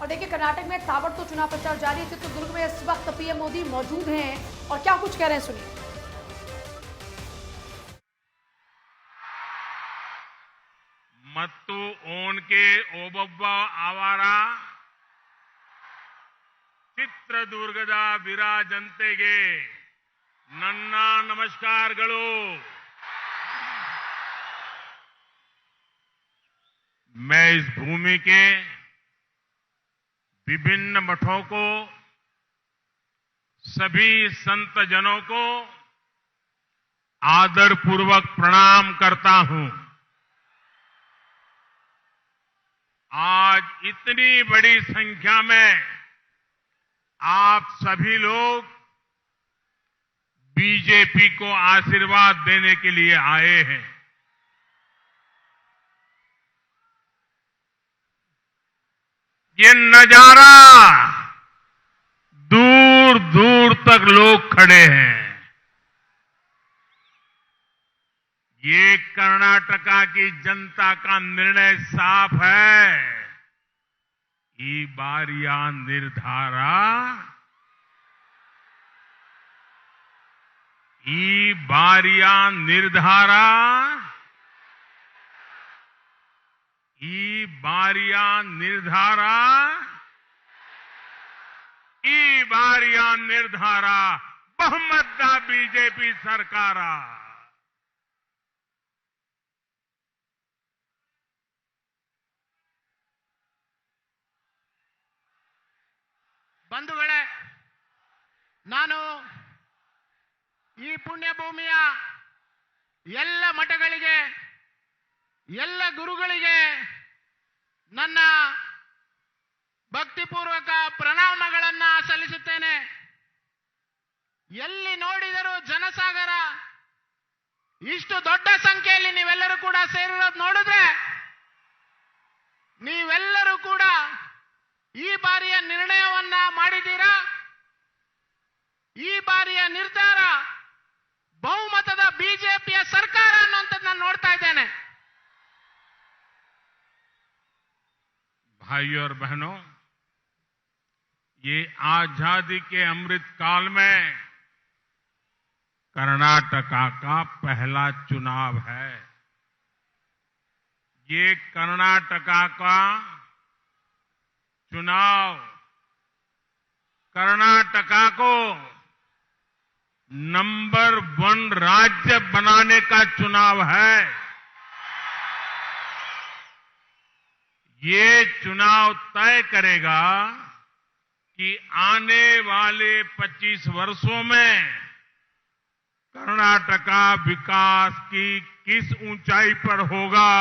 और देखिए कर्नाटक में ताबड़तोड़ चुनाव प्रचार जारी है। चित्रदुर्ग में इस वक्त पीएम मोदी मौजूद हैं और क्या कुछ कह रहे हैं सुनिए। ಮತ್ತು ಓನ್ಕೆ ಓಬವ್ವ ಅವರ ಚಿತ್ರದುರ್ಗದ ವೀರ ಜನತೆಗೆ ನನ್ನ ನಮಸ್ಕಾರಗಳು। मैं इस भूमि के विभिन्न मठों को, सभी संत जनों को आदरपूर्वक प्रणाम करता हूं। आज इतनी बड़ी संख्या में आप सभी लोग बीजेपी को आशीर्वाद देने के लिए आए हैं। ये नजारा दूर दूर तक लोग खड़े हैं। ये कर्नाटका की जनता का निर्णय साफ है। ಈ ಬಾರಿಯ ನಿರ್ಧಾರ ಬಹುಮತದ ಬಿಜೆಪಿ ಸರ್ಕಾರ। ಬಂಧುಗಳೇ, ನಾನು ಈ ಪುಣ್ಯ ಭೂಮಿಯ ಎಲ್ಲ ಮಠಗಳಿಗೆ, ಎಲ್ಲ ಗುರುಗಳಿಗೆ ನನ್ನ ಭಕ್ತಿಪೂರ್ವಕ ಪ್ರಣಾಮಗಳನ್ನು ಸಲ್ಲಿಸುತ್ತೇನೆ। ಎಲ್ಲಿ ನೋಡಿದರೂ ಜನಸಾಗರ, ಇಷ್ಟು ದೊಡ್ಡ ಸಂಖ್ಯೆಯಲ್ಲಿ ನೀವೆಲ್ಲರೂ ಕೂಡ ಸೇರಿರೋದು ನೋಡಿದ್ರೆ, ನೀವೆಲ್ಲರೂ ಕೂಡ ಈ ಬಾರಿಯ ನಿರ್ಣಯವನ್ನ ಮಾಡಿದ್ದೀರಾ। ಈ ಬಾರಿಯ ನಿರ್ಧಾರ ಬಹುಮತದ ಬಿಜೆಪಿಯ ಸರ್ಕಾರ ಅನ್ನುವಂಥದ್ದು ನಾನು ನೋಡ್ತಾ ಇದ್ದೇನೆ। भाइयों और बहनों, ये आजादी के अमृत काल में कर्नाटका का पहला चुनाव है। ये कर्नाटका का चुनाव कर्नाटका को नंबर 1 राज्य बनाने का चुनाव है। ये चुनाव तय करेगा कि आने वाले 25 वर्षों में कर्नाटका विकास की किस ऊंचाई पर होगा।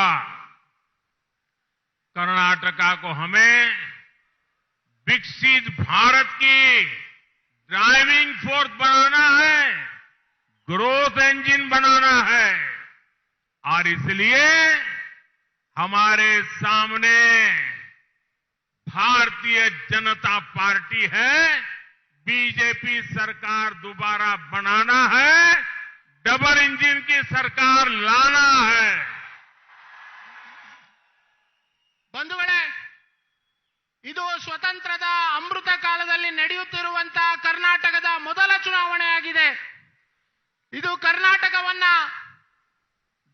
कर्नाटका को हमें विकसित भारत की ड्राइविंग फोर्स बनाना है, ग्रोथ इंजन बनाना है। और इसलिए हमारे सामने भारतीय जनता पार्टी है। बीजेपी सरकार दोबारा बनाना है, डबल इंजन की सरकार लाना है। ಬಂಧುಗಳೇ, ಇದು ಸ್ವತಂತ್ರದ ಅಮೃತ ಕಾಲದಲ್ಲಿ ನಡೆಯುತ್ತಿರುವಂತಹ ಕರ್ನಾಟಕದ ಮೊದಲ ಚುನಾವಣೆ ಆಗಿದೆ। ಇದು ಕರ್ನಾಟಕವನ್ನ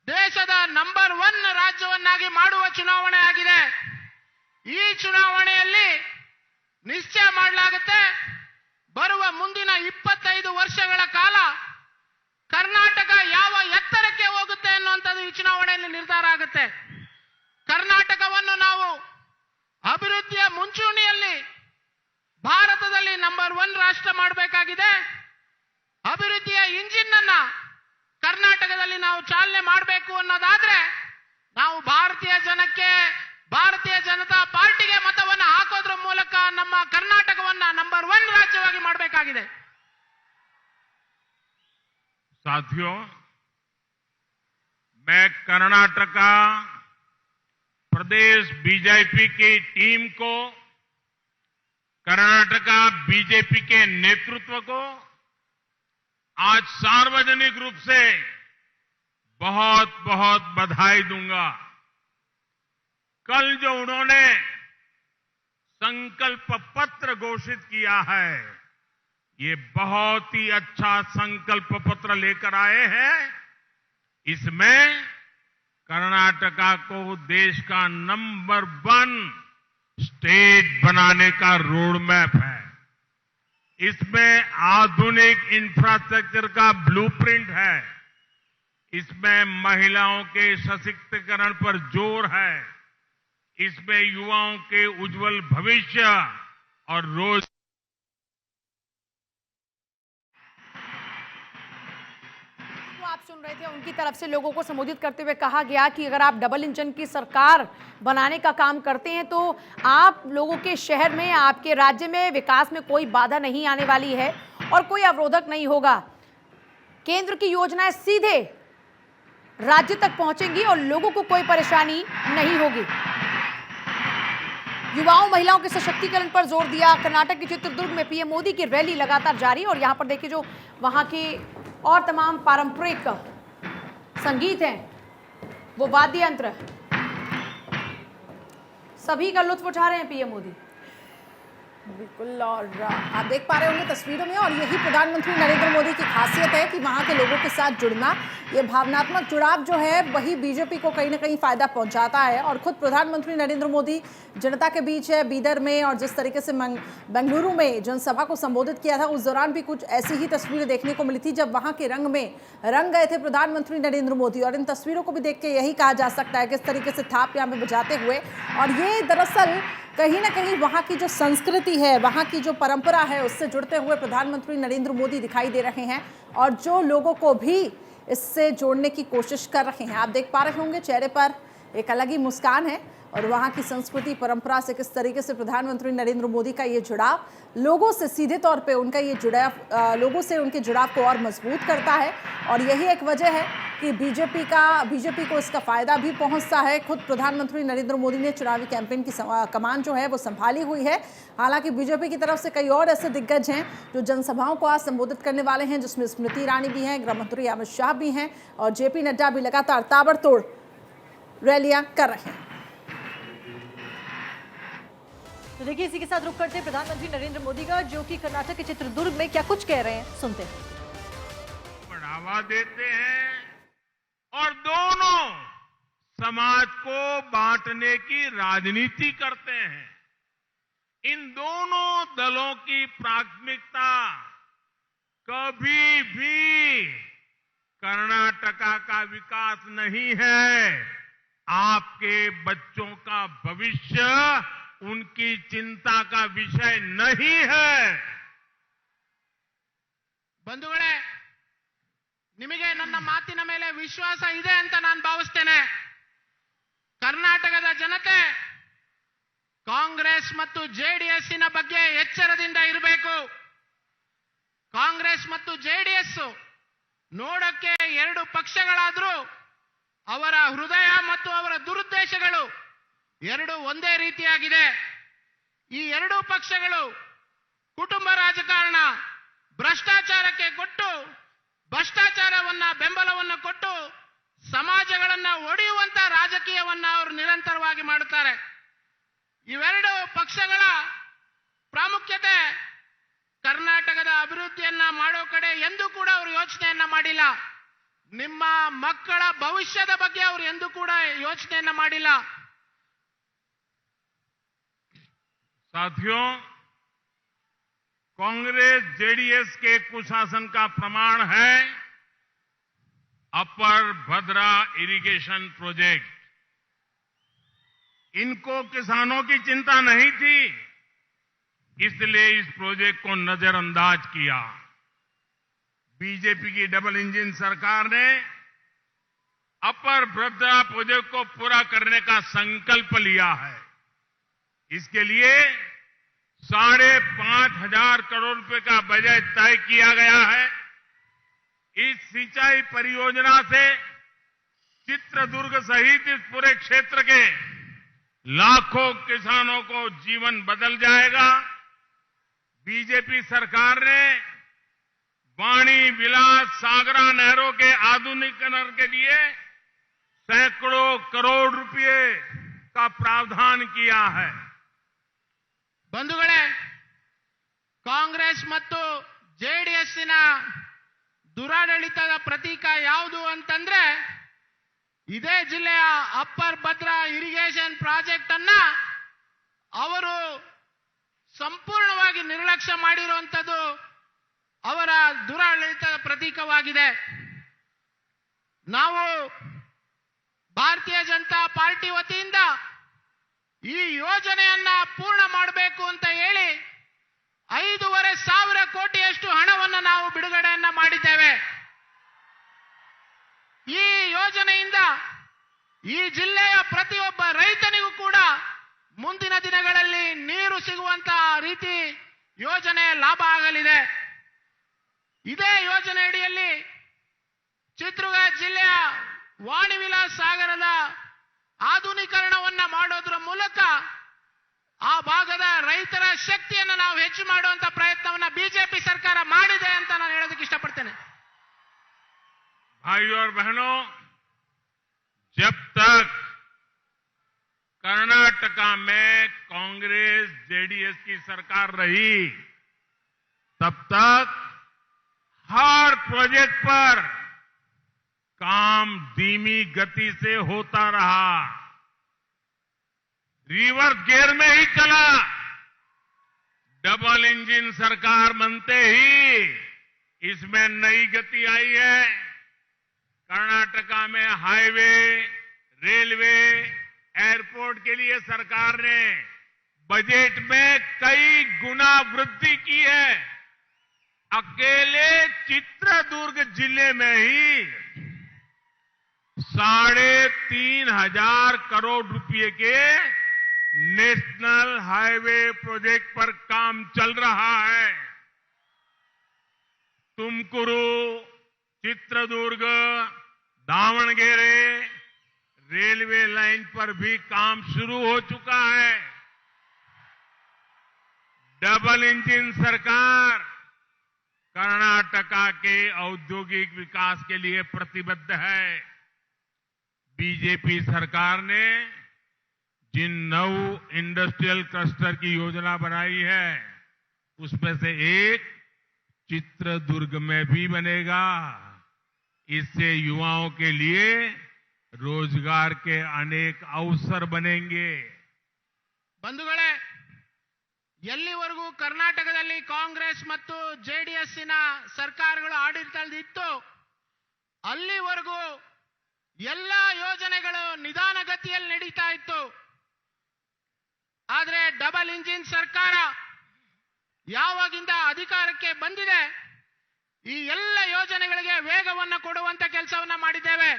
ದೇಶದ ನಂಬರ್ 1 ರಾಜ್ಯವನ್ನಾಗಿ ಮಾಡುವ ಚುನಾವಣೆ ಆಗಿದೆ। ಈ ಚುನಾವಣೆಯಲ್ಲಿ ನಿಶ್ಚಯ ಮಾಡಲಾಗುತ್ತೆ, ಬರುವ ಮುಂದಿನ 25 ವರ್ಷಗಳ ಕಾಲ ಕರ್ನಾಟಕ ಯಾವ ಎತ್ತರಕ್ಕೆ ಹೋಗುತ್ತೆ ಅನ್ನುವಂಥದ್ದು ಈ ಚುನಾವಣೆಯಲ್ಲಿ ನಿರ್ಧಾರ ಆಗುತ್ತೆ। ಕರ್ನಾಟಕವನ್ನು ನಾವು ಅಭಿವೃದ್ಧಿಯ ಮುಂಚೂಣಿಯಲ್ಲಿ ಭಾರತದಲ್ಲಿ ನಂಬರ್ 1 ರಾಷ್ಟ್ರ ಮಾಡಬೇಕಾಗಿದೆ। ಅಭಿವೃದ್ಧಿಯ ಇಂಜಿನ್ ಅನ್ನ ಕರ್ನಾಟಕದಲ್ಲಿ ನಾವು ಚಾಲನೆ ಮಾಡಬೇಕು ಅನ್ನೋದಾದ್ರೆ ನಾವು ಭಾರತೀಯ ಜನಕ್ಕೆ, ಭಾರತೀಯ ಜನತಾ ಪಾರ್ಟಿಗೆ ಮತವನ್ನು ಹಾಕೋದ್ರ ಮೂಲಕ ನಮ್ಮ ಕರ್ನಾಟಕವನ್ನ ನಂಬರ್ 1 ರಾಜ್ಯವಾಗಿ ಮಾಡಬೇಕಾಗಿದೆ। साथियों, मैं कर्नाटका प्रदेश बीजेपी की टीम को, कर्नाटका बीजेपी के नेतृत्व को आज सार्वजनिक रूप से बहुत बहुत बधाई दूंगा। कल जो उन्होंने संकल्प पत्र घोषित किया है। ये बहुत ही अच्छा संकल्प पत्र लेकर आए हैं। इसमें कर्नाटका को देश का नंबर 1 स्टेट बनाने का रोड मैप है। इसमें आधुनिक इंफ्रास्ट्रक्चर का ब्लूप्रिंट है। इसमें महिलाओं के सशक्तिकरण पर जोर है। इसमें युवाओं के उज्जवल भविष्य और रोज आप सुन रहे थे, उनकी तरफ से लोगों को संबोधित करते हुए कहा गया कि अगर आप डबल इंजन की सरकार बनाने का काम करते हैं तो आप लोगों के शहर में, आपके राज्य में विकास में कोई बाधा नहीं आने वाली है और कोई अवरोधक नहीं होगा। केंद्र की योजनाएं सीधे राज्य तक पहुंचेंगी और लोगों को कोई परेशानी नहीं होगी। युवाओं महिलाओं के सशक्तिकरण पर जोर दिया। कर्नाटक के चित्रदुर्ग में पीएम मोदी की रैली लगातार जारी और यहां पर देखिए जो वहां के और तमाम पारंपरिक संगीत हैं, वो वाद्य यंत्र, सभी का लुत्फ उठा रहे हैं पीएम मोदी। बिल्कुल, और आप देख पा रहे होंगे तस्वीरों में, और यही प्रधानमंत्री नरेंद्र मोदी की खासियत है कि वहां के लोगों के साथ जुड़ना, ये भावनात्मक जुड़ाव जो है वही बीजेपी को कहीं ना कहीं फायदा पहुंचाता है। और खुद प्रधानमंत्री नरेंद्र मोदी जनता के बीच है बीदर में, और जिस तरीके से बेंगलुरु में जनसभा को संबोधित किया था, उस दौरान भी कुछ ऐसी ही तस्वीरें देखने को मिली थी जब वहां के रंग में रंग गए थे प्रधानमंत्री नरेंद्र मोदी। और इन तस्वीरों को भी देख के यही कहा जा सकता है किस तरीके से थाप यहाँ पे बजाते हुए, और ये दरअसल कहीं ना कहीं वहाँ की जो संस्कृति है, वहाँ की जो परंपरा है, उससे जुड़ते हुए प्रधानमंत्री नरेंद्र मोदी दिखाई दे रहे हैं और जो लोगों को भी इससे जोड़ने की कोशिश कर रहे हैं। आप देख पा रहे होंगे चेहरे पर एक अलग ही मुस्कान है और वहाँ की संस्कृति परंपरा से किस तरीके से प्रधानमंत्री नरेंद्र मोदी का ये जुड़ाव लोगों से सीधे तौर पे उनका ये जुड़ाव लोगों से उनके जुड़ाव को और मजबूत करता है। और यही एक वजह है कि बीजेपी को इसका फायदा भी पहुंचता है। खुद प्रधानमंत्री नरेंद्र मोदी ने चुनावी कैंपेन की कमान जो है वो संभाली हुई है। हालांकि बीजेपी की तरफ से कई और ऐसे दिग्गज हैं जो जनसभाओं को आज संबोधित करने वाले हैं, जिसमें स्मृति ईरानी भी हैं, गृह मंत्री अमित शाह भी हैं और जेपी नड्डा भी लगातार ताबड़तोड़ रैलियां कर रहे हैं। तो देखिए, इसी के साथ रुक करते हैं प्रधानमंत्री नरेंद्र मोदी का, जो कि कर्नाटक के चित्रदुर्ग में क्या कुछ कह रहे हैं, सुनते हैं। बढ़ावा देते हैं और दोनों समाज को बांटने की राजनीति करते हैं। इन दोनों दलों की प्राथमिकता कभी भी कर्नाटका का विकास नहीं है। आपके बच्चों का भविष्य उनकी चिंता का विषय नहीं है। ಬಂಧುಗಳೇ, ನಿಮಗೆ ನನ್ನ ಮಾತಿನ ಮೇಲೆ ವಿಶ್ವಾಸ ಇದೆ ಅಂತ ನಾನು ಭಾವಿಸ್ತೇನೆ. ಕರ್ನಾಟಕದ ಜನತೆ ಕಾಂಗ್ರೆಸ್ ಮತ್ತು ಜೆಡಿಎಸ್ಸಿನ ಬಗ್ಗೆ ಎಚ್ಚರದಿಂದ ಇರಬೇಕು. ಕಾಂಗ್ರೆಸ್ ಮತ್ತು ಜೆಡಿಎಸ್ ನೋಡಕ್ಕೆ ಎರಡು ಪಕ್ಷಗಳಾದರೂ ಅವರ ಹೃದಯ ಮತ್ತು ಅವರ ದುರುದ್ದೇಶಗಳು ಎರಡು ಒಂದೇ ರೀತಿಯಾಗಿದೆ. ಈ ಎರಡೂ ಪಕ್ಷಗಳು ಕುಟುಂಬ ರಾಜಕಾರಣ, ಭ್ರಷ್ಟಾಚಾರಕ್ಕೆ ಕೊಟ್ಟು ಭ್ರಷ್ಟಾಚಾರವನ್ನ ಬೆಂಬಲವನ್ನು ಕೊಟ್ಟು ಸಮಾಜಗಳನ್ನ ಒಡೆಯುವಂತ ರಾಜಕೀಯವನ್ನ ಅವರು ನಿರಂತರವಾಗಿ ಮಾಡುತ್ತಾರೆ. ಇವೆರಡು ಪಕ್ಷಗಳ ಪ್ರಾಮುಖ್ಯತೆ ಕರ್ನಾಟಕದ ಅಭಿವೃದ್ಧಿಯನ್ನ ಮಾಡೋ ಕಡೆ ಎಂದೂ ಕೂಡ ಅವರು ಯೋಚನೆಯನ್ನ ಮಾಡಿಲ್ಲ. ನಿಮ್ಮ ಮಕ್ಕಳ ಭವಿಷ್ಯದ ಬಗ್ಗೆ ಅವರು ಎಂದೂ ಕೂಡ ಯೋಚನೆಯನ್ನ ಮಾಡಿಲ್ಲ. साथियों, कांग्रेस जेडीएस के कुशासन का प्रमाण है अपर भद्रा इरिगेशन प्रोजेक्ट। इनको किसानों की चिंता नहीं थी, इसलिए इस प्रोजेक्ट को नजरअंदाज किया। बीजेपी की डबल इंजन सरकार ने अपर भद्रा प्रोजेक्ट को पूरा करने का संकल्प लिया है। इसके लिए 5,500 करोड़ रुपए का बजट तय किया गया है। इस सिंचाई परियोजना से चित्रदुर्ग सहित इस पूरे क्षेत्र के लाखों किसानों को जीवन बदल जाएगा। बीजेपी सरकार ने वाणी विलास सागरा नहरों के आधुनिकीकरण के लिए सैकड़ों करोड़ रुपए का प्रावधान किया है। ಬಂಧುಗಳೇ, ಕಾಂಗ್ರೆಸ್ ಮತ್ತು ಜೆಡಿಎಸ್ಸಿನ ದುರಾಡಳಿತದ ಪ್ರತೀಕ ಯಾವುದು ಅಂತಂದ್ರೆ ಇದೇ ಜಿಲ್ಲೆಯ ಅಪ್ಪರ್ ಭದ್ರಾ ಇರಿಗೇಷನ್ ಪ್ರಾಜೆಕ್ಟ್ ಅನ್ನ ಅವರು ಸಂಪೂರ್ಣವಾಗಿ ನಿರ್ಲಕ್ಷ್ಯ ಮಾಡಿರುವಂಥದ್ದು ಅವರ ದುರಾಡಳಿತದ ಪ್ರತೀಕವಾಗಿದೆ. ನಾವು ಭಾರತೀಯ ಜನತಾ ಪಾರ್ಟಿ ವತಿಯಿಂದ ಈ ಯೋಜನೆಯನ್ನ ಪೂರ್ಣ ಮಾಡಬೇಕು ಅಂತ ಹೇಳಿ 5,500 ಕೋಟಿಯಷ್ಟು ಹಣವನ್ನು ನಾವು ಬಿಡುಗಡೆಯನ್ನ ಮಾಡಿದ್ದೇವೆ. ಈ ಯೋಜನೆಯಿಂದ ಈ ಜಿಲ್ಲೆಯ ಪ್ರತಿಯೊಬ್ಬ ರೈತನಿಗೂ ಕೂಡ ಮುಂದಿನ ದಿನಗಳಲ್ಲಿ ನೀರು ಸಿಗುವಂತಹ ರೀತಿ ಯೋಜನೆ ಲಾಭ ಆಗಲಿದೆ. ಇದೇ ಯೋಜನೆ ಅಡಿಯಲ್ಲಿ ಚಿತ್ರದುರ್ಗ ಜಿಲ್ಲೆಯ ವಾಣಿ ವಿಲಾಸ ಸಾಗರದ ಆಧುನೀಕರಣವನ್ನ ಮಾಡೋದ್ರ ಮೂಲಕ ಆ ಭಾಗದ ರೈತರ ಶಕ್ತಿಯನ್ನು ನಾವು ಹೆಚ್ಚು ಮಾಡುವಂತ ಪ್ರಯತ್ನವನ್ನ ಬಿಜೆಪಿ ಸರ್ಕಾರ ಮಾಡಿದೆ ಅಂತ ನಾನು ಹೇಳೋದಕ್ಕೆ ಇಷ್ಟಪಡ್ತೇನೆ. भाइयों और बहनों, जब तक कर्नाटका में कांग्रेस जेडीएस की सरकार रही तब तक हर प्रोजेक्ट पर काम धीमी गति से होता रहा, रिवर्स गियर में ही चला। डबल इंजन सरकार बनते ही इसमें नई गति आई है। कर्नाटका में हाईवे, रेलवे, एयरपोर्ट के लिए सरकार ने बजट में कई गुना वृद्धि की है। अकेले चित्रदुर्ग जिले में ही 3,500 करोड़ रुपए के नेशनल हाईवे प्रोजेक्ट पर काम चल रहा है। तुमकुरू, चित्रदुर्ग, दावणगेरे रेलवे लाइन पर भी काम शुरू हो चुका है। डबल इंजन सरकार कर्नाटका के औद्योगिक विकास के लिए प्रतिबद्ध है। बीजेपी सरकार ने जिन 9 इंडस्ट्रियल क्लस्टर की योजना बनाई है उसमें से एक चित्रदुर्ग में भी बनेगा। इससे युवाओं के लिए रोजगार के अनेक अवसर बनेंगे। ಬಂಧುಗಳೇ, ಎಲ್ಲಿವರೆಗೂ ಕರ್ನಾಟಕದಲ್ಲಿ ಕಾಂಗ್ರೆಸ್ ಮತ್ತು ಜೆಡಿಎಸ್ಸಿನ ಸರ್ಕಾರಗಳು ಆಡಳಿತದಲ್ಲಿತ್ತು ಅಲ್ಲಿವರೆಗೂ ಎಲ್ಲ ಯೋಜನೆಗಳು ನಿಧಾನಗತಿಯಲ್ಲಿ ನಡೀತಾ ಇತ್ತು. ಆದರೆ ಡಬಲ್ ಇಂಜಿನ್ ಸರ್ಕಾರ ಯಾವಾಗಿಂದ ಅಧಿಕಾರಕ್ಕೆ ಬಂದಿದೆ ಈ ಎಲ್ಲ ಯೋಜನೆಗಳಿಗೆ ವೇಗವನ್ನು ಕೊಡುವಂತ ಕೆಲಸವನ್ನ ಮಾಡಿದ್ದೇವೆ.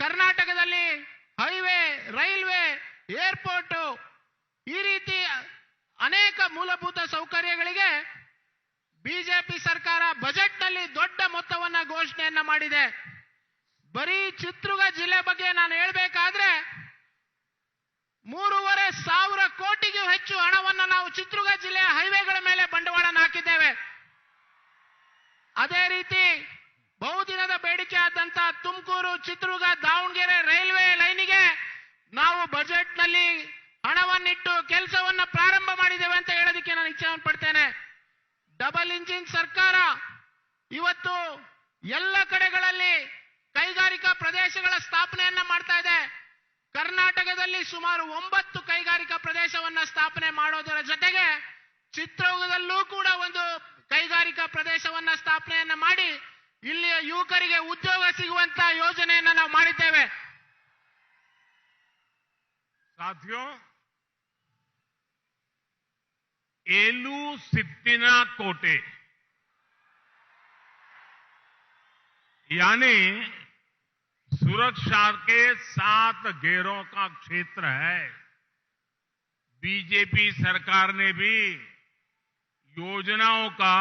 ಕರ್ನಾಟಕದಲ್ಲಿ ಹೈವೇ, ರೈಲ್ವೆ, ಏರ್ಪೋರ್ಟ್ ಈ ರೀತಿ ಅನೇಕ ಮೂಲಭೂತ ಸೌಕರ್ಯಗಳಿಗೆ ಬಿಜೆಪಿ ಸರ್ಕಾರ ಬಜೆಟ್ನಲ್ಲಿ ದೊಡ್ಡ ಮೊತ್ತವನ್ನ ಘೋಷಣೆಯನ್ನ ಮಾಡಿದೆ. ಬರೀ ಚಿತ್ರದುರ್ಗ ಜಿಲ್ಲೆ ಬಗ್ಗೆ ನಾನು ಹೇಳಬೇಕಾದ್ರೆ 3,500 ಕೋಟಿಗೂ ಹೆಚ್ಚು ಹಣವನ್ನು ನಾವು ಚಿತ್ರದುರ್ಗ ಜಿಲ್ಲೆಯ ಹೈವೇಗಳ ಮೇಲೆ ಬಂಡವಾಳ ಹಾಕಿದ್ದೇವೆ. ಅದೇ ರೀತಿ ಬಹುದಿನದ ಬೇಡಿಕೆ ಆದಂತ ತುಮಕೂರು, ಚಿತ್ರದುರ್ಗ, ದಾವಣಗೆರೆ ರೈಲ್ವೆ ಲೈನಿಗೆ ನಾವು ಬಜೆಟ್ನಲ್ಲಿ ಹಣವನ್ನಿಟ್ಟು ಕೆಲಸವನ್ನ ಪ್ರಾರಂಭ ಮಾಡಿದ್ದೇವೆ ಅಂತ ಹೇಳೋದಕ್ಕೆ ನಾನು ಇಚ್ಛೆ ಪಡ್ತೇನೆ. ಡಬಲ್ ಇಂಜಿನ್ ಸರ್ಕಾರ ಇವತ್ತು ಎಲ್ಲ ಕಡೆಗಳಲ್ಲಿ ಕೈಗಾರಿಕಾ ಪ್ರದೇಶಗಳ ಸ್ಥಾಪನೆಯನ್ನ ಮಾಡ್ತಾ ಇದೆ. ಕರ್ನಾಟಕದಲ್ಲಿ ಸುಮಾರು 9 ಕೈಗಾರಿಕಾ ಪ್ರದೇಶವನ್ನ ಸ್ಥಾಪನೆ ಮಾಡೋದರ ಜೊತೆಗೆ ಚಿತ್ರದುರ್ಗದಲ್ಲೂ ಕೂಡ ಒಂದು ಕೈಗಾರಿಕಾ ಪ್ರದೇಶವನ್ನ ಸ್ಥಾಪನೆಯನ್ನ ಮಾಡಿ ಇಲ್ಲಿಯ ಯುವಕರಿಗೆ ಉದ್ಯೋಗ ಸಿಗುವಂತ ಯೋಜನೆಯನ್ನ ನಾವು ಮಾಡಿದ್ದೇವೆ. साथियों, एलू सिट्टिना कोटे यानी सुरक्षा के 7 घेरों का क्षेत्र है। बीजेपी सरकार ने भी योजनाओं का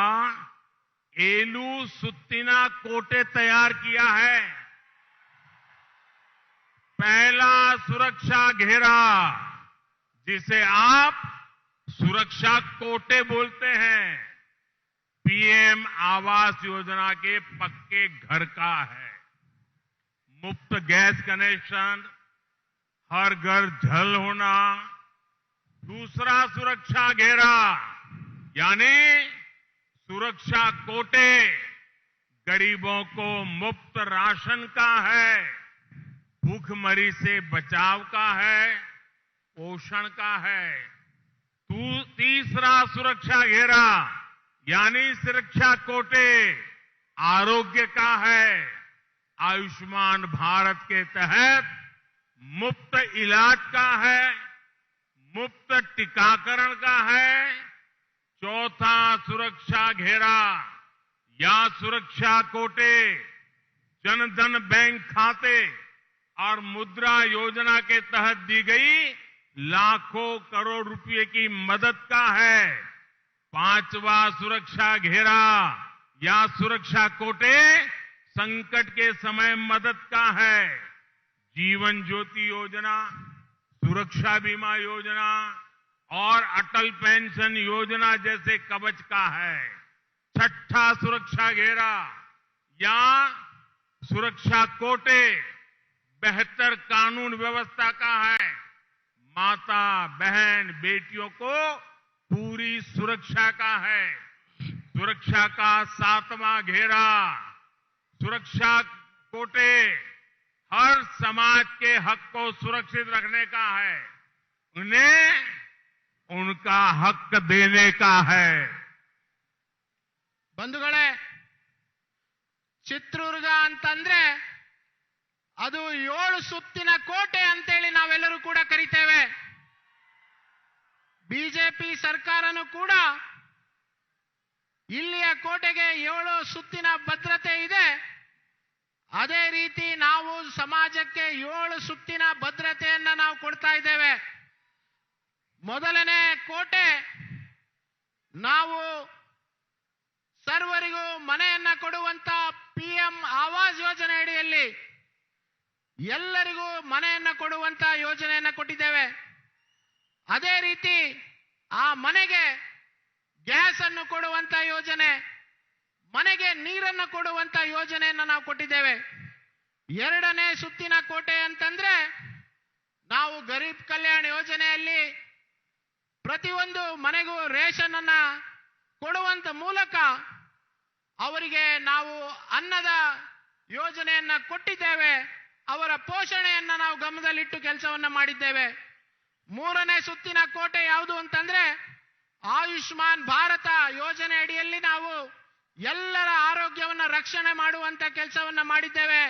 एलू सुत्तिना कोटे तैयार किया है। पहला सुरक्षा घेरा जिसे आप सुरक्षा कोटे बोलते हैं, पीएम आवास योजना के पक्के घर का है। मुफ्त गैस कनेक्शन, हर घर जल होना, दूसरा सुरक्षा घेरा यानी सुरक्षा कोटे गरीबों को मुफ्त राशन का है, भूखमरी से बचाव का है, पोषण का है। तीसरा सुरक्षा घेरा यानी सुरक्षा कोटे आरोग्य का है, आयुष्मान भारत के तहत मुफ्त इलाज का है, मुफ्त टीकाकरण का है। चौथा सुरक्षा घेरा या सुरक्षा कोटे जनधन बैंक खाते और मुद्रा योजना के तहत दी गई लाखों करोड़ रुपए की मदद का है। पांचवा सुरक्षा घेरा या सुरक्षा कोटे संकट के समय मदद का है। जीवन ज्योति योजना, सुरक्षा बीमा योजना और अटल पेंशन योजना जैसे कवच का है। छठा सुरक्षा घेरा या सुरक्षा कोटे बेहतर कानून व्यवस्था का है। माता बहन बेटियों को पूरी सुरक्षा का है। सुरक्षा का सातवां घेरा सुरक्षा कोटे हर समाज के हक को सुरक्षित रखने का है, उन्हें उनका हक देने का है। ಬಂಧುಗಳೇ, ಚಿತ್ರದುರ್ಗ ಅಂತಂದ್ರೆ ಅದು 7 ಸುತ್ತಿನ ಕೋಟೆ ಅಂತೇಳಿ ನಾವೆಲ್ಲರೂ ಕೂಡ ಕರೀತೇವೆ. ಬಿಜೆಪಿ ಸರ್ಕಾರನೂ ಕೂಡ ಇಲ್ಲಿಯ ಕೋಟೆಗೆ 7 ಸುತ್ತಿನ ಭದ್ರತೆ ಇದೆ. ಅದೇ ರೀತಿ ನಾವು ಸಮಾಜಕ್ಕೆ 7 ಸುತ್ತಿನ ಭದ್ರತೆಯನ್ನ ನಾವು ಕೊಡ್ತಾ ಇದ್ದೇವೆ. ಮೊದಲನೇ ಕೋಟೆ ನಾವು ಸರ್ವರಿಗೂ ಮನೆಯನ್ನ ಕೊಡುವಂತ PM ಆವಾಸ್ ಯೋಜನೆ ಅಡಿಯಲ್ಲಿ ಎಲ್ಲರಿಗೂ ಮನೆಯನ್ನ ಕೊಡುವಂತ ಯೋಜನೆಯನ್ನ ಕೊಟ್ಟಿದ್ದೇವೆ. ಅದೇ ರೀತಿ ಆ ಮನೆಗೆ ಗ್ಯಾಸ್ ಅನ್ನು ಕೊಡುವಂತ ಯೋಜನೆ, ಮನೆಗೆ ನೀರನ್ನು ಕೊಡುವಂತ ಯೋಜನೆಯನ್ನು ನಾವು ಕೊಟ್ಟಿದ್ದೇವೆ. ಎರಡನೇ ಸುತ್ತಿನ ಕೋಟೆ ಅಂತಂದ್ರೆ ನಾವು ಗರೀಬ್ ಕಲ್ಯಾಣ ಯೋಜನೆಯಲ್ಲಿ ಪ್ರತಿಯೊಂದು ಮನೆಗೂ ರೇಷನ್ ಅನ್ನ ಕೊಡುವಂತ ಮೂಲಕ ಅವರಿಗೆ ನಾವು ಅನ್ನದ ಯೋಜನೆಯನ್ನ ಕೊಟ್ಟಿದ್ದೇವೆ. ಅವರ ಪೋಷಣೆಯನ್ನ ನಾವು ಗಮನದಲ್ಲಿಟ್ಟು ಕೆಲಸವನ್ನ ಮಾಡಿದ್ದೇವೆ. ಮೂರನೇ ಸುತ್ತಿನ ಕೋಟೆ ಯಾವುದು ಅಂತಂದ್ರೆ ಆಯುಷ್ಮಾನ್ ಭಾರತ ಯೋಜನೆ ಅಡಿಯಲ್ಲಿ ನಾವು ಎಲ್ಲರ ಆರೋಗ್ಯವನ್ನು ರಕ್ಷಣೆ ಮಾಡುವಂತ ಕೆಲಸವನ್ನ ಮಾಡಿದ್ದೇವೆ.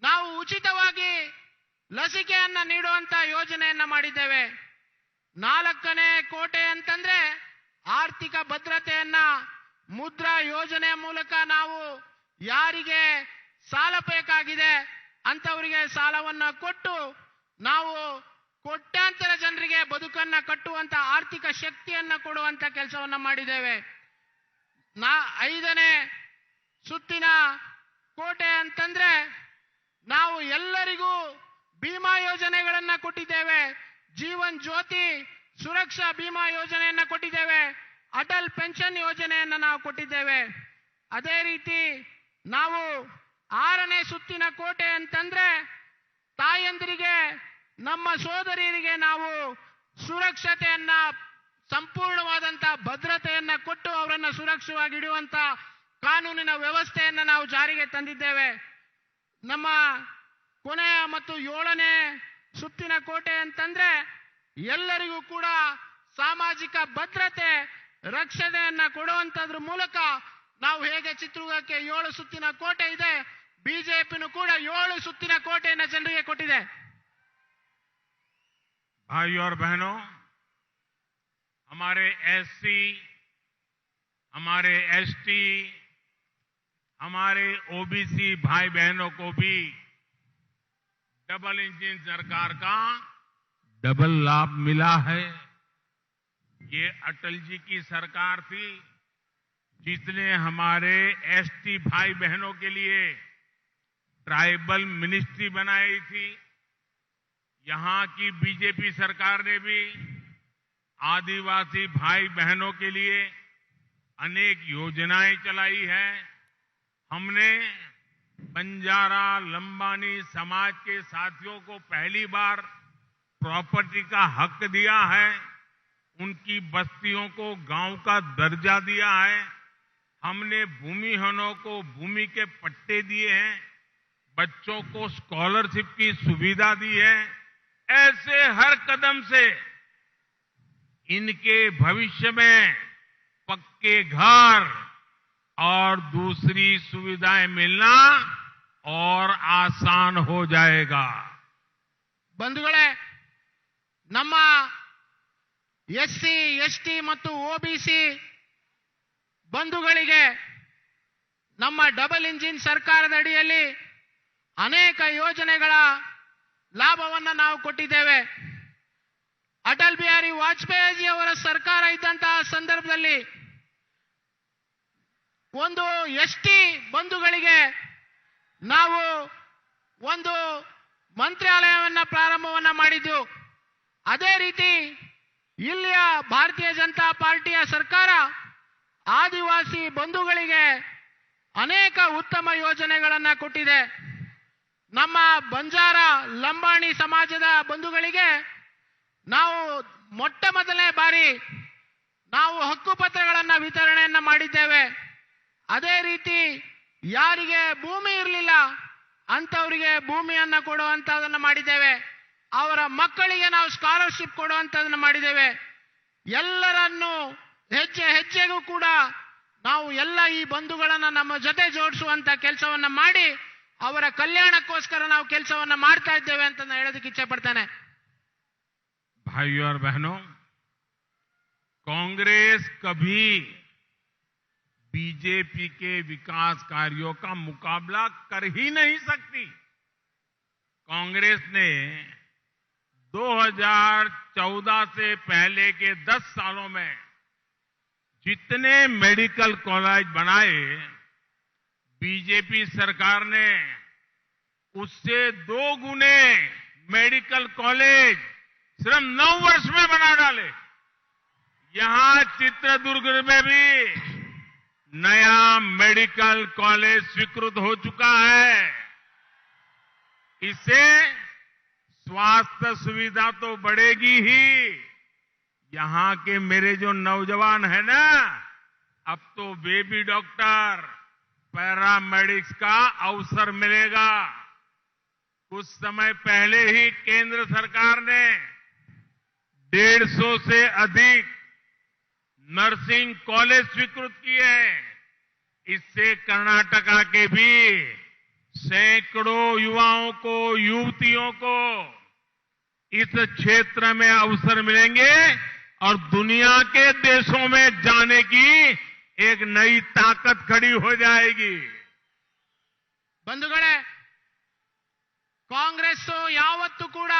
ನಾವು ಉಚಿತವಾಗಿ ಲಸಿಕೆಯನ್ನ ನೀಡುವಂತ ಯೋಜನೆಯನ್ನ ಮಾಡಿದ್ದೇವೆ. ನಾಲ್ಕನೇ ಕೋಟೆ ಅಂತಂದ್ರೆ ಆರ್ಥಿಕ ಭದ್ರತೆಯನ್ನ ಮುದ್ರಾ ಯೋಜನೆಯ ಮೂಲಕ ನಾವು ಯಾರಿಗೆ ಸಾಲ ಬೇಕಾಗಿದೆ ಅಂತವರಿಗೆ ಸಾಲವನ್ನ ಕೊಟ್ಟು ನಾವು ಕೋಟ್ಯಾಂತರ ಜನರಿಗೆ ಬದುಕನ್ನ ಕಟ್ಟುವಂತ ಆರ್ಥಿಕ ಶಕ್ತಿಯನ್ನ ಕೊಡುವಂತ ಕೆಲಸವನ್ನ ಮಾಡಿದ್ದೇವೆ. ಐದನೇ ಸುತ್ತಿನ ಕೋಟೆ ಅಂತಂದ್ರೆ ನಾವು ಎಲ್ಲರಿಗೂ ಬೀಮಾ ಯೋಜನೆಗಳನ್ನ ಕೊಟ್ಟಿದ್ದೇವೆ. ಜೀವನ್ ಜ್ಯೋತಿ ಸುರಕ್ಷಾ ಬೀಮಾ ಯೋಜನೆಯನ್ನ ಕೊಟ್ಟಿದ್ದೇವೆ. ಅಟಲ್ ಪೆನ್ಷನ್ ಯೋಜನೆಯನ್ನ ನಾವು ಕೊಟ್ಟಿದ್ದೇವೆ. ಅದೇ ರೀತಿ ನಾವು ಆರನೇ ಸುತ್ತಿನ ಕೋಟೆ ಅಂತಂದ್ರೆ ತಾಯಂದಿರಿಗೆ ನಮ್ಮ ಸೋದರಿಯರಿಗೆ ನಾವು ಸುರಕ್ಷತೆಯನ್ನ ಸಂಪೂರ್ಣವಾದಂತ ಭದ್ರತೆಯನ್ನ ಕೊಟ್ಟು ಅವರನ್ನ ಸುರಕ್ಷಿತವಾಗಿ ಇಡುವಂತ ಕಾನೂನಿನ ವ್ಯವಸ್ಥೆಯನ್ನ ನಾವು ಜಾರಿಗೆ ತಂದಿದ್ದೇವೆ. ನಮ್ಮ ಕೊನೆಯ ಮತ್ತು 7ನೇ ಸುತ್ತಿನ ಕೋಟೆ ಅಂತಂದ್ರೆ ಎಲ್ಲರಿಗೂ ಕೂಡ ಸಾಮಾಜಿಕ ಭದ್ರತೆ ರಕ್ಷಣೆಯನ್ನ ಕೊಡುವಂತದ್ರ ಮೂಲಕ ನಾವು ಹೇಗೆ ಚಿತ್ರದುರ್ಗಕ್ಕೆ 7 ಸುತ್ತಿನ ಕೋಟೆ ಇದೆ, ಬಿಜೆಪಿನೂ ಕೂಡ 7 ಸುತ್ತಿನ ಕೋಟೆಯನ್ನ ಜನರಿಗೆ ಕೊಟ್ಟಿದೆ. भाई और बहनों, हमारे SC, हमारे ST, हमारे OBC भाई बहनों को भी डबल इंजन सरकार का डबल लाभ मिला है। ये अटल जी की सरकार थी जिसने हमारे ST भाई बहनों के लिए ट्राइबल मिनिस्ट्री बनाई थी। यहां की बीजेपी सरकार ने भी आदिवासी भाई बहनों के लिए अनेक योजनाएं चलाई है। हमने बंजारा लंबानी समाज के साथियों को पहली बार प्रॉपर्टी का हक दिया है, उनकी बस्तियों को गांव का दर्जा दिया है, हमने भूमिहीनों को भूमि के पट्टे दिए हैं, बच्चों को स्कॉलरशिप की सुविधा दी है। ऐसे हर कदम से इनके भविष्य में पक्के घर और दूसरी सुविधाएं मिलना और आसान हो जाएगा। ಬಂಧುಗಳೇ, ನಮ್ಮ ಎಸ್ಸಿ ಎಸ್ಟಿ ಮತ್ತು ಒಬಿಸಿ ಬಂಧುಗಳಿಗೆ ನಮ್ಮ ಡಬಲ್ ಇಂಜಿನ್ ಸರ್ಕಾರದ ಅಡಿಯಲ್ಲಿ ಅನೇಕ ಯೋಜನೆಗಳ ಲಾಭವನ್ನು ನಾವು ಕೊಟ್ಟಿದ್ದೇವೆ. ಅಟಲ್ ಬಿಹಾರಿ ವಾಜಪೇಯಿ ಅವರ ಸರ್ಕಾರ ಇದ್ದಂತಹ ಸಂದರ್ಭದಲ್ಲಿ ಒಂದು ಎಸ್ಟಿ ಬಂಧುಗಳಿಗೆ ನಾವು ಒಂದು ಮಂತ್ರಾಲಯವನ್ನ ಪ್ರಾರಂಭವನ್ನ ಮಾಡಿದ್ದು. ಅದೇ ರೀತಿ ಇಲ್ಲಿಯ ಭಾರತೀಯ ಜನತಾ ಪಾರ್ಟಿಯ ಸರ್ಕಾರ ಆದಿವಾಸಿ ಬಂಧುಗಳಿಗೆ ಅನೇಕ ಉತ್ತಮ ಯೋಜನೆಗಳನ್ನ ಕೊಟ್ಟಿದೆ. ನಮ್ಮ ಬಂಜಾರ ಲಂಬಾಣಿ ಸಮಾಜದ ಬಂಧುಗಳಿಗೆ ನಾವು ಮೊಟ್ಟ ಮೊದಲನೇ ಬಾರಿ ನಾವು ಹಕ್ಕುಪತ್ರಗಳನ್ನು ವಿತರಣೆಯನ್ನ ಮಾಡಿದ್ದೇವೆ. ಅದೇ ರೀತಿ ಯಾರಿಗೆ ಭೂಮಿ ಇರಲಿಲ್ಲ ಅಂತವರಿಗೆ ಭೂಮಿಯನ್ನ ಕೊಡುವಂತದನ್ನು ಮಾಡಿದ್ದೇವೆ. ಅವರ ಮಕ್ಕಳಿಗೆ ನಾವು ಸ್ಕಾಲರ್ಶಿಪ್ ಕೊಡುವಂತದನ್ನು ಮಾಡಿದ್ದೇವೆ. ಎಲ್ಲರನ್ನು ಹೆಜ್ಜೆ ಹೆಜ್ಜೆಗೂ ಕೂಡ ನಾವು ಎಲ್ಲ ಈ ಬಂಧುಗಳನ್ನ ನಮ್ಮ ಜೊತೆ ಜೋಡಿಸುವಂತ ಕೆಲಸವನ್ನ ಮಾಡಿ ಅವರ ಕಲ್ಯಾಣಕ್ಕೋಸ್ಕರ ನಾವು ಕೆಲಸವನ್ನ ಮಾಡ್ತಾ ಇದ್ದೇವೆ ಅಂತ ನಾನು ಹೇಳೋದಕ್ಕೆ ಇಚ್ಛೆ ಪಡ್ತೇನೆ. भाइयों और बहनों, कांग्रेस कभी बीजेपी के विकास कार्यों का मुकाबला कर ही नहीं सकती। कांग्रेस ने 2014 से पहले के 10 सालों में जितने मेडिकल कॉलेज बनाए, बीजेपी सरकार ने उससे 2 गुने मेडिकल कॉलेज सिर्फ 9 वर्ष में बना डाले। यहां चित्रदुर्ग में भी नया मेडिकल कॉलेज स्वीकृत हो चुका है। इससे स्वास्थ्य सुविधा तो बढ़ेगी ही, यहां के मेरे जो नौजवान है ना, अब तो बेबी डॉक्टर, पैरामेडिक्स का अवसर मिलेगा। कुछ समय पहले ही केंद्र सरकार ने 150 से अधिक नर्सिंग कॉलेज स्वीकृत किए हैं। इससे कर्नाटका के भी सैकड़ों युवाओं को, युवतियों को इस क्षेत्र में अवसर मिलेंगे और दुनिया के देशों में जाने की एक नई ताकत खड़ी हो जाएगी। ಬಂಧುಗಳೇ, ಕಾಂಗ್ರೆಸ್ ಯಾವತ್ತೂ ಕೂಡ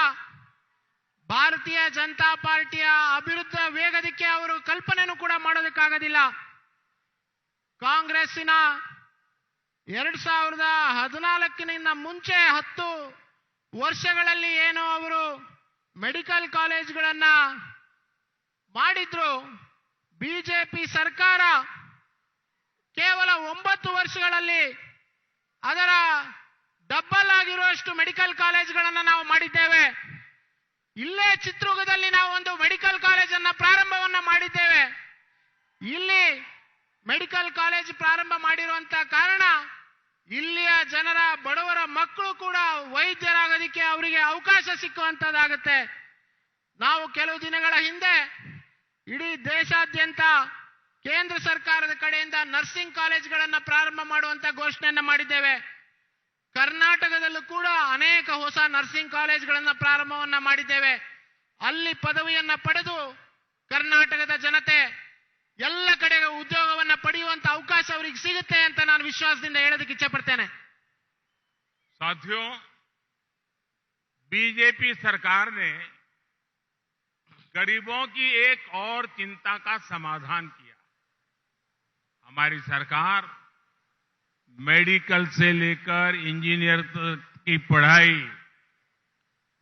ಭಾರತೀಯ ಜನತಾ ಪಾರ್ಟಿಯ ಅಭಿವೃದ್ಧ ವೇಗದಕ್ಕೆ ಅವರು ಕಲ್ಪನೆನೂ ಕೂಡ ಮಾಡೋದಕ್ಕಾಗೋದಿಲ್ಲ. ಕಾಂಗ್ರೆಸ್ಸಿನ 2014ನಿಂದ ಮುಂಚೆ 10 ವರ್ಷಗಳಲ್ಲಿ ಏನು ಅವರು ಮೆಡಿಕಲ್ ಕಾಲೇಜ್ಗಳನ್ನ ಮಾಡಿದ್ರು, ಬಿಜೆಪಿ ಸರ್ಕಾರ ಕೇವಲ 9 ವರ್ಷಗಳಲ್ಲಿ ಅದರ ಡಬಲ್ ಆಗಿರುವಷ್ಟು ಮೆಡಿಕಲ್ ಕಾಲೇಜ್ಗಳನ್ನ ನಾವು ಮಾಡಿದ್ದೇವೆ. ಇಲ್ಲೇ ಚಿತ್ರದುರ್ಗದಲ್ಲಿ ನಾವು ಒಂದು ಮೆಡಿಕಲ್ ಕಾಲೇಜ್ ಅನ್ನ ಪ್ರಾರಂಭವನ್ನ ಮಾಡಿದ್ದೇವೆ. ಇಲ್ಲಿ ಮೆಡಿಕಲ್ ಕಾಲೇಜ್ ಪ್ರಾರಂಭ ಮಾಡಿರುವಂತ ಕಾರಣ ಇಲ್ಲಿಯ ಜನರ ಬಡವರ ಮಕ್ಕಳು ಕೂಡ ವೈದ್ಯರಾಗೋದಕ್ಕೆ ಅವರಿಗೆ ಅವಕಾಶ ಸಿಕ್ಕುವಂತದ್ದಾಗುತ್ತೆ. ನಾವು ಕೆಲವು ದಿನಗಳ ಹಿಂದೆ ಇಡೀ ದೇಶಾದ್ಯಂತ ಕೇಂದ್ರ ಸರ್ಕಾರದ ಕಡೆಯಿಂದ ನರ್ಸಿಂಗ್ ಕಾಲೇಜ್ಗಳನ್ನ ಪ್ರಾರಂಭ ಮಾಡುವಂತ ಘೋಷಣೆಯನ್ನ ಮಾಡಿದ್ದೇವೆ. ಕರ್ನಾಟಕದಲ್ಲೂ ಕೂಡ ಅನೇಕ ಹೊಸ ನರ್ಸಿಂಗ್ ಕಾಲೇಜ್ಗಳನ್ನ ಪ್ರಾರಂಭವನ್ನ ಮಾಡಿದ್ದೇವೆ. ಅಲ್ಲಿ ಪದವಿಯನ್ನ ಪಡೆದು ಕರ್ನಾಟಕದ ಜನತೆ ಎಲ್ಲ ಕಡೆಗೆ ಉದ್ಯೋಗವನ್ನ ಪಡೆಯುವಂತ ಅವಕಾಶ ಅವರಿಗೆ ಸಿಗುತ್ತೆ ಅಂತ ನಾನು ವಿಶ್ವಾಸದಿಂದ ಹೇಳೋದಕ್ಕೆ ಇಚ್ಛೆ ಪಡ್ತೇನೆ. साथियों, बीजेपी सरकार ने गरीबों की एक और चिंता का समाधान किया। हमारी सरकार मेडिकल से लेकर इंजीनियर की पढ़ाई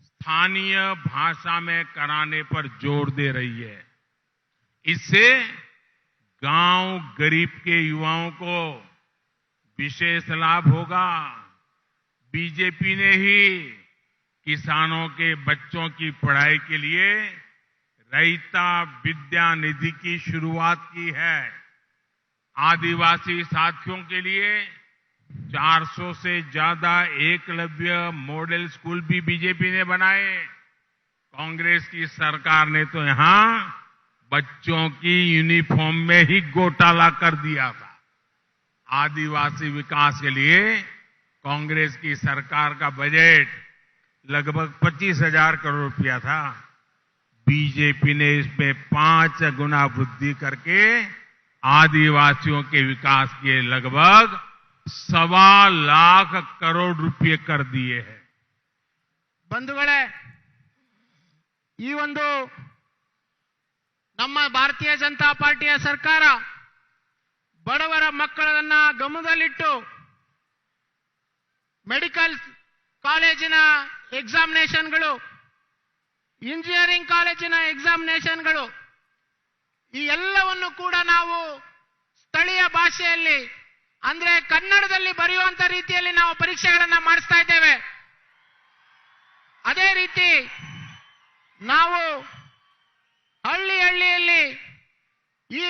स्थानीय भाषा में कराने पर जोर दे रही है। इससे गांव गरीब के युवाओं को विशेष लाभ होगा। बीजेपी ने ही किसानों के बच्चों की पढ़ाई के लिए रैता विद्या निधि की शुरुआत की है। आदिवासी साथियों के लिए 400 से ज्यादा एकलव्य मॉडल स्कूल भी बीजेपी ने बनाए। कांग्रेस की सरकार ने तो यहां बच्चों की यूनिफॉर्म में ही घोटाला कर दिया था। आदिवासी विकास के लिए कांग्रेस की सरकार का बजट लगभग 25,000 करोड़ रुपया था। बीजेपी ने इसमें 5 गुना वृद्धि करके आदिवासियों के विकास के लगभग 1.25 लाख करोड़ रुपये कर दिए हैं। ಬಂಧುಗಳೇ, ಈ ಒಂದು ನಮ್ಮ ಭಾರತೀಯ ಜನತಾ ಪಾರ್ಟಿಯ ಸರ್ಕಾರ ಬಡವರ ಮಕ್ಕಳನ್ನ ಗಮನದಲ್ಲಿಟ್ಟು ಮೆಡಿಕಲ್ ಕಾಲೇಜಿನ ಎಕ್ಸಾಮಿನೇಷನ್ಗಳು, ಇಂಜಿನಿಯರಿಂಗ್ ಕಾಲೇಜಿನ ಎಕ್ಸಾಮಿನೇಷನ್ಗಳು ಈ ಎಲ್ಲವನ್ನು ಕೂಡ ನಾವು ಸ್ಥಳೀಯ ಭಾಷೆಯಲ್ಲಿ ಅಂದ್ರೆ ಕನ್ನಡದಲ್ಲಿ ಬರೆಯುವಂತ ರೀತಿಯಲ್ಲಿ ನಾವು ಪರೀಕ್ಷೆಗಳನ್ನು ಮಾಡಿಸ್ತಾ ಇದ್ದೇವೆ. ಅದೇ ರೀತಿ ನಾವು ಹಳ್ಳಿಯಲ್ಲಿ ಈ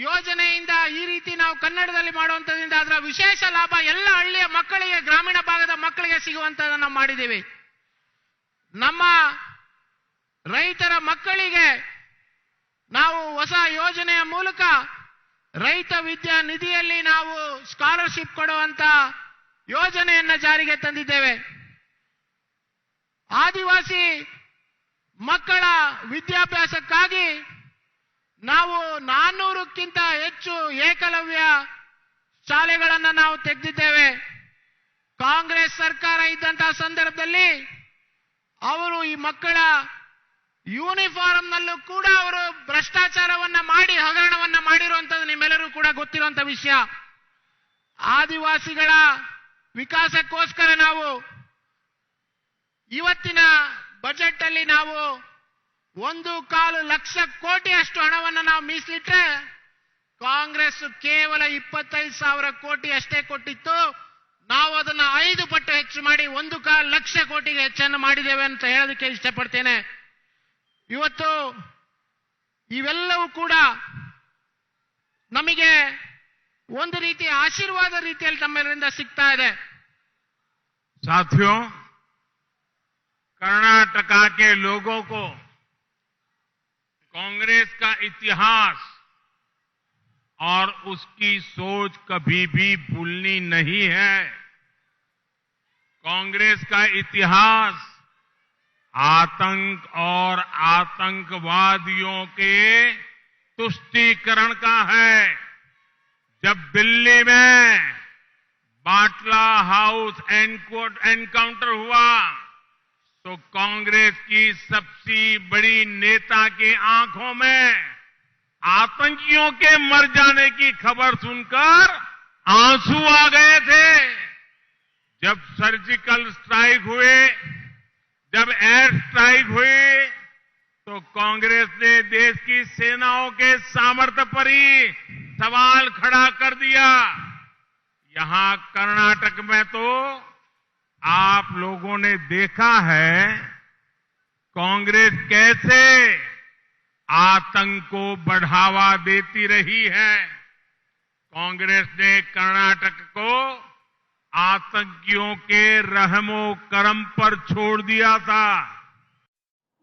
ಯೋಜನೆಯಿಂದ ಈ ರೀತಿ ನಾವು ಕನ್ನಡದಲ್ಲಿ ಮಾಡುವಂತದ್ರಿಂದ ಅದರ ವಿಶೇಷ ಲಾಭ ಎಲ್ಲ ಹಳ್ಳಿಯ ಮಕ್ಕಳಿಗೆ, ಗ್ರಾಮೀಣ ಭಾಗದ ಮಕ್ಕಳಿಗೆ ಸಿಗುವಂತದನ್ನು ಮಾಡಿದ್ದೇವೆ. ನಮ್ಮ ರೈತರ ಮಕ್ಕಳಿಗೆ ನಾವು ಹೊಸ ಯೋಜನೆಯ ಮೂಲಕ ರೈತ ವಿದ್ಯಾ ನಿಧಿಯಲ್ಲಿ ನಾವು ಸ್ಕಾಲರ್ಶಿಪ್ ಕೊಡುವಂತ ಯೋಜನೆಯನ್ನ ಜಾರಿಗೆ ತಂದಿದ್ದೇವೆ. ಆದಿವಾಸಿ ಮಕ್ಕಳ ವಿದ್ಯಾಭ್ಯಾಸಕ್ಕಾಗಿ ನಾವು 400ಕ್ಕಿಂತ ಹೆಚ್ಚು ಏಕಲವ್ಯ ಶಾಲೆಗಳನ್ನು ನಾವು ತೆಗೆದಿದ್ದೇವೆ. ಕಾಂಗ್ರೆಸ್ ಸರ್ಕಾರ ಇದ್ದಂತಹ ಸಂದರ್ಭದಲ್ಲಿ ಅವರು ಈ ಮಕ್ಕಳ ಯೂನಿಫಾರ್ಮ್ನಲ್ಲೂ ಕೂಡ ಅವರು ಭ್ರಷ್ಟಾಚಾರವನ್ನ ಮಾಡಿ ಹಗರಣವನ್ನ ಮಾಡಿರುವಂತದ್ದು ನಿಮ್ಮೆಲ್ಲರೂ ಕೂಡ ಗೊತ್ತಿರುವಂತ ವಿಷಯ. ಆದಿವಾಸಿಗಳ ವಿಕಾಸಕ್ಕೋಸ್ಕರ ನಾವು ಇವತ್ತಿನ ಬಜೆಟ್ ಅಲ್ಲಿ ನಾವು 1.25 ಲಕ್ಷ ಕೋಟಿಯಷ್ಟು ಹಣವನ್ನು ನಾವು ಮೀಸಲಿಟ್ಟರೆ ಕಾಂಗ್ರೆಸ್ ಕೇವಲ 25,000 ಕೋಟಿ ಅಷ್ಟೇ ಕೊಟ್ಟಿತ್ತು. ನಾವು ಅದನ್ನ 5 ಪಟ್ಟು ಹೆಚ್ಚು ಮಾಡಿ 1.25 ಲಕ್ಷ ಕೋಟಿಗೆ ಹೆಚ್ಚನ್ನು ಮಾಡಿದ್ದೇವೆ ಅಂತ ಹೇಳೋದಕ್ಕೆ ಇಷ್ಟಪಡ್ತೇನೆ. ಇವತ್ತು ಇವೆಲ್ಲವೂ ಕೂಡ ನಮಗೆ ಒಂದು ರೀತಿಯ ಆಶೀರ್ವಾದ ರೀತಿಯಲ್ಲಿ ತಮ್ಮೆಲ್ಲರಿಂದ ಸಿಗ್ತಾ ಇದೆ. साथियों, कर्नाटका के लोगों को कांग्रेस का इतिहास और उसकी सोच कभी भी भूलनी नहीं है। कांग्रेस का इतिहास आतंक और आतंकवादियों के तुष्टीकरण का है। जब दिल्ली में बाटला हाउस एनकाउंटर हुआ तो कांग्रेस की सबसे बड़ी नेता की आंखों में आतंकियों के मर जाने की खबर सुनकर आंसू आ गए थे। जब सर्जिकल स्ट्राइक हुए, जब एयर स्ट्राइक हुई तो कांग्रेस ने देश की सेनाओं के सामर्थ्य पर ही सवाल खड़ा कर दिया। यहां कर्नाटक में तो आप लोगों ने देखा है कांग्रेस कैसे आतंक को बढ़ावा देती रही है। कांग्रेस ने कर्नाटक को आतंकियों के रहमो करम पर छोड़ दिया था।